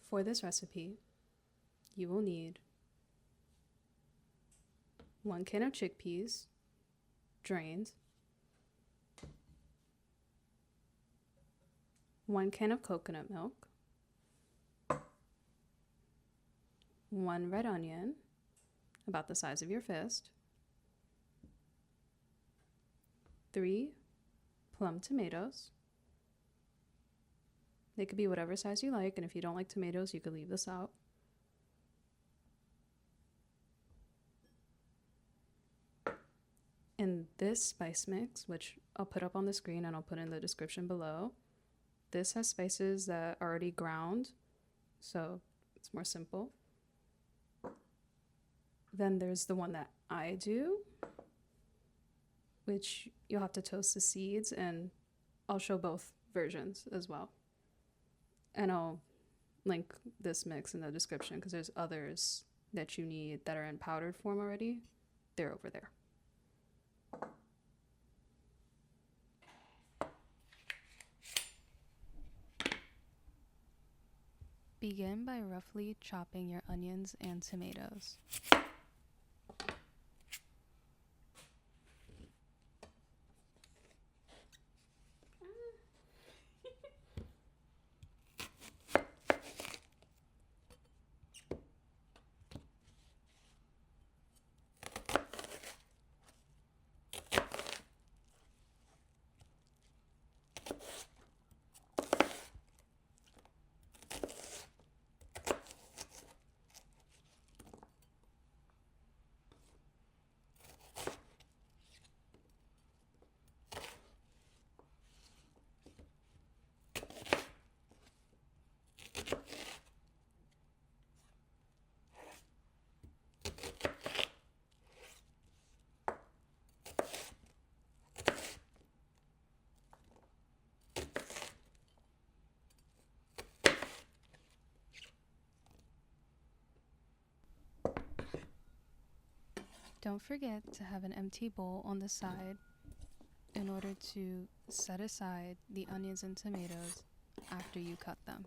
For this recipe, you will need 1 can of chickpeas, drained, 1 can of coconut milk, 1 red onion, about the size of your fist, 3 plum tomatoes. They could be whatever size you like, and if you don't like tomatoes, you could leave this out. And this spice mix, which I'll put up on the screen and I'll put in the description below, this has spices that are already ground, so it's more simple. Then there's the one that I do, which you'll have to toast the seeds, and I'll show both versions as well. And I'll link this mix in the description because there's others that you need that are in powdered form already. They're over there. Begin by roughly chopping your onions and tomatoes. Don't forget to have an empty bowl on the side in order to set aside the onions and tomatoes after you cut them.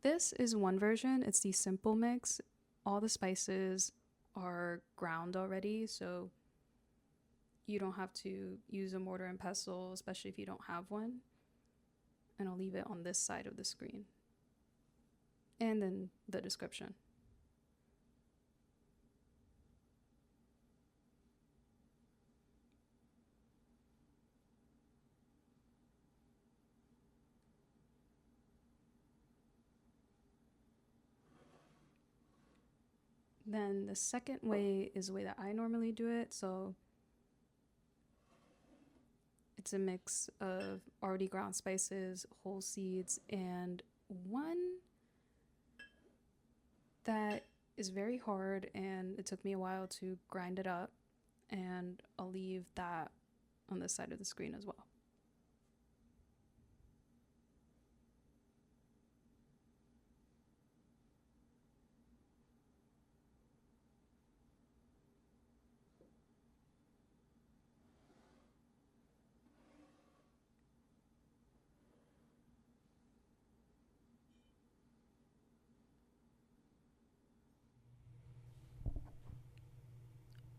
This is one version. It's the simple mix. All the spices are ground already, so you don't have to use a mortar and pestle, especially if you don't have one. And I'll leave it on this side of the screen and in the description. Then the second way is the way that I normally do it. So it's a mix of already ground spices, whole seeds, and one that is very hard and it took me a while to grind it up, and I'll leave that on this side of the screen as well.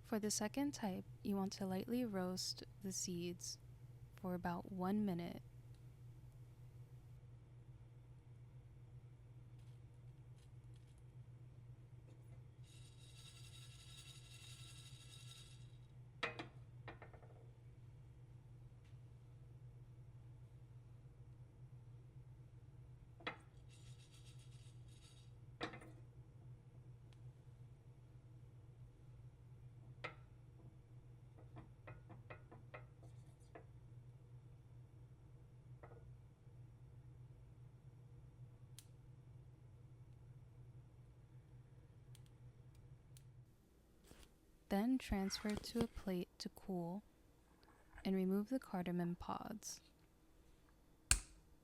For the second type, you want to lightly roast the seeds for about 1 minute. Then transfer to a plate to cool and remove the cardamom pods.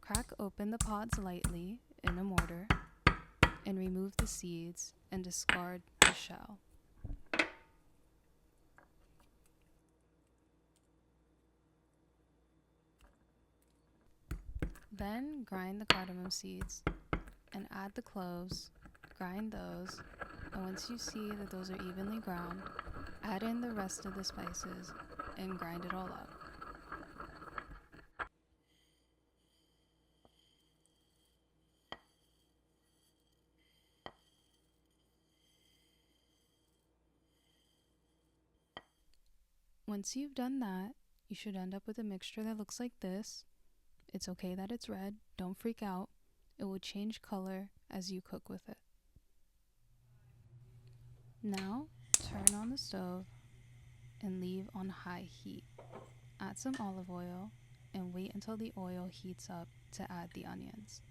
Crack open the pods lightly in a mortar and remove the seeds and discard the shell. Then grind the cardamom seeds and add the cloves, grind those, and once you see that those are evenly ground, add in the rest of the spices and grind it all up. Once you've done that, you should end up with a mixture that looks like this. It's okay that it's red, don't freak out. It will change color as you cook with it. Now, turn on the stove and leave on high heat. Add some olive oil and wait until the oil heats up to add the onions.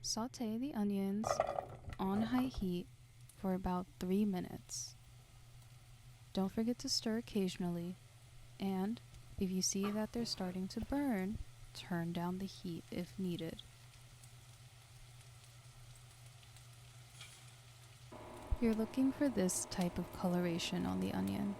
Sauté the onions on high heat for about 3 minutes. Don't forget to stir occasionally, and if you see that they're starting to burn, turn down the heat if needed. You're looking for this type of coloration on the onion.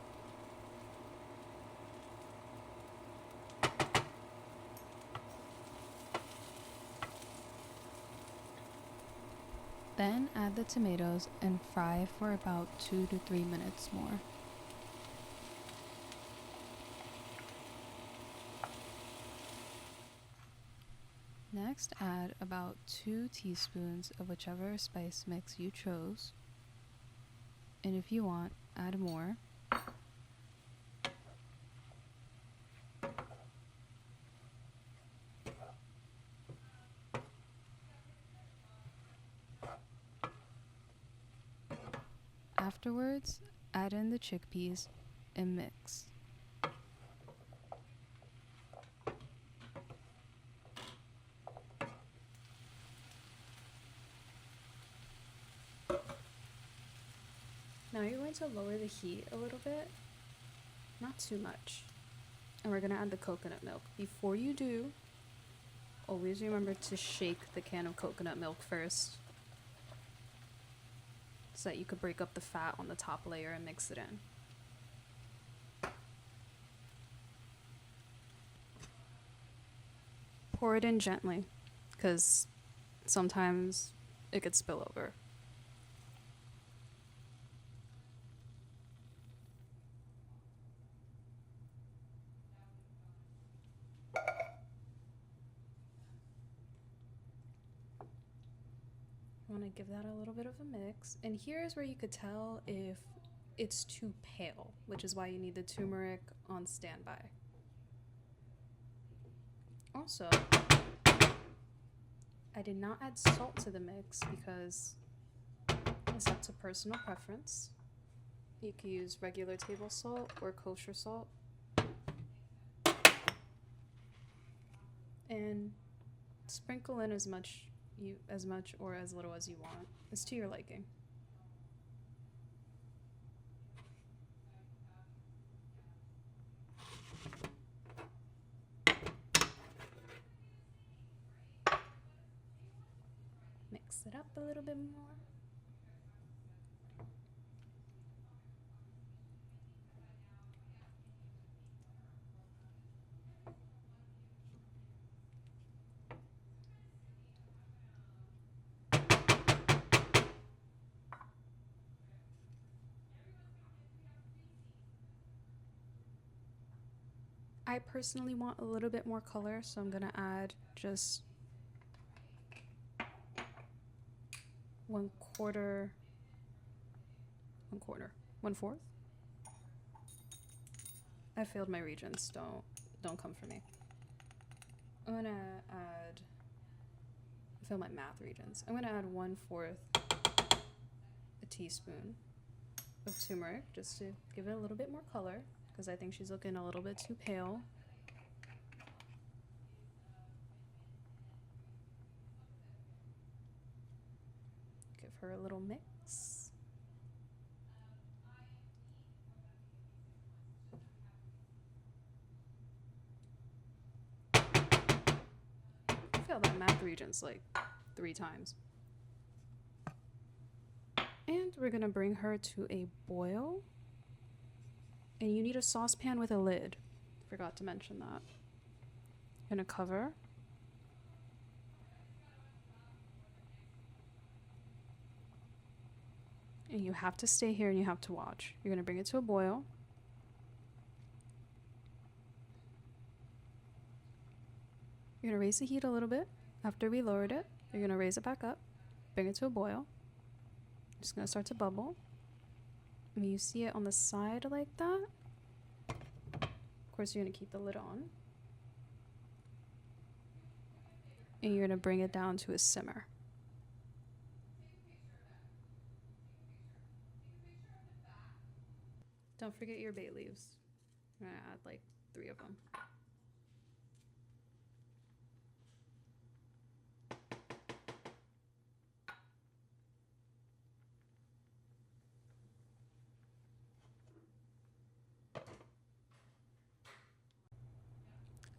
Then add the tomatoes and fry for about 2 to 3 minutes more. Next, add about 2 teaspoons of whichever spice mix you chose. And if you want, add more. Afterwards, add in the chickpeas and mix. Now you're going to lower the heat a little bit, not too much. And we're going to add the coconut milk. Before you do, always remember to shake the can of coconut milk first, so that you could break up the fat on the top layer and mix it in. Pour it in gently, because sometimes it could spill over. I want to give that a little bit of a mix. And here's where you could tell if it's too pale, which is why you need the turmeric on standby. Also, I did not add salt to the mix because it's up to personal preference. You can use regular table salt or kosher salt. can sprinkle in as much or as little as you want. It's to your liking. Mix it up a little bit more. I personally want a little bit more color, so I'm gonna add just 1/4, 1/4. I failed my regions. Don't come for me. I'm gonna add. I failed my math regions. I'm gonna add 1/4 a teaspoon of turmeric just to give it a little bit more color, because I think she's looking a little bit too pale. Give her a little mix. I failed that math regions like 3 times. And we're gonna bring her to a boil. And you need a saucepan with a lid. Forgot to mention that. Gonna cover. And you have to stay here and you have to watch. You're gonna bring it to a boil. You're gonna raise the heat a little bit. After we lowered it, you're gonna raise it back up, bring it to a boil. It's gonna start to bubble. When you see it on the side like that, of course you're gonna keep the lid on. And you're gonna bring it down to a simmer. Don't forget your bay leaves. I'm gonna add like 3 of them.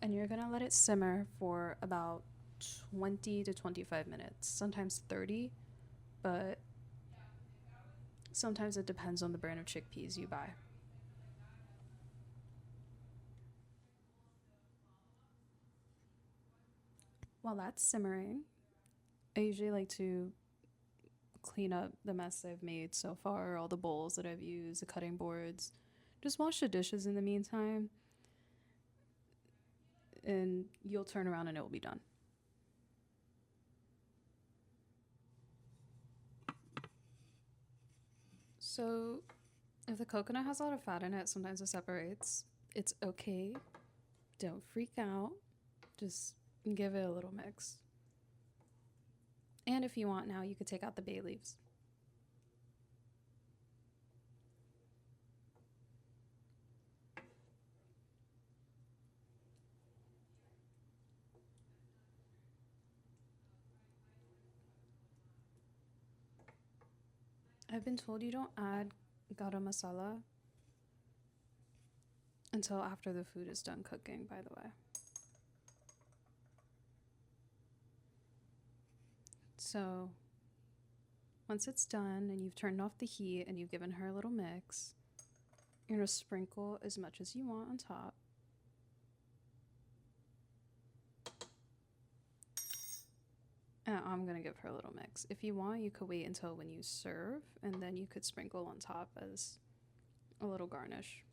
And you're gonna let it simmer for about 20 to 25 minutes, sometimes 30, but sometimes it depends on the brand of chickpeas you buy. While that's simmering, I usually like to clean up the mess I've made so far, all the bowls that I've used, the cutting boards. Just wash the dishes in the meantime, and you'll turn around and it will be done. So, if the coconut has a lot of fat in it, sometimes it separates. It's okay. Don't freak out. Just give it a little mix. And if you want now, you could take out the bay leaves. I've been told you don't add garam masala until after the food is done cooking, by the way. So once it's done and you've turned off the heat and you've given her a little mix, you're gonna sprinkle as much as you want on top. And I'm gonna give her a little mix. If you want, you could wait until when you serve, and then you could sprinkle on top as a little garnish.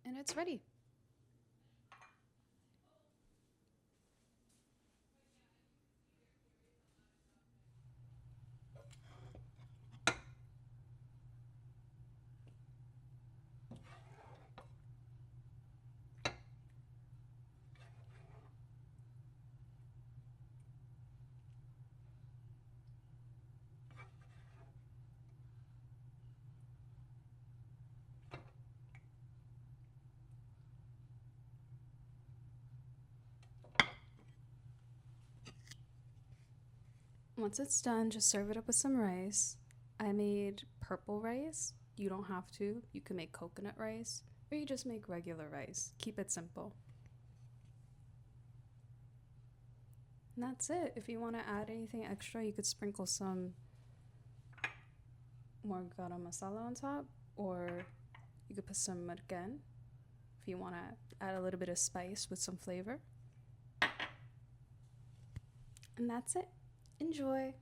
And it's ready. Once it's done, just serve it up with some rice. I made purple rice. You don't have to. You can make coconut rice, or you just make regular rice. Keep it simple. And that's it. If you want to add anything extra, you could sprinkle some more garam masala on top, or you could put some merquen if you want to add a little bit of spice with some flavor. And that's it. Enjoy!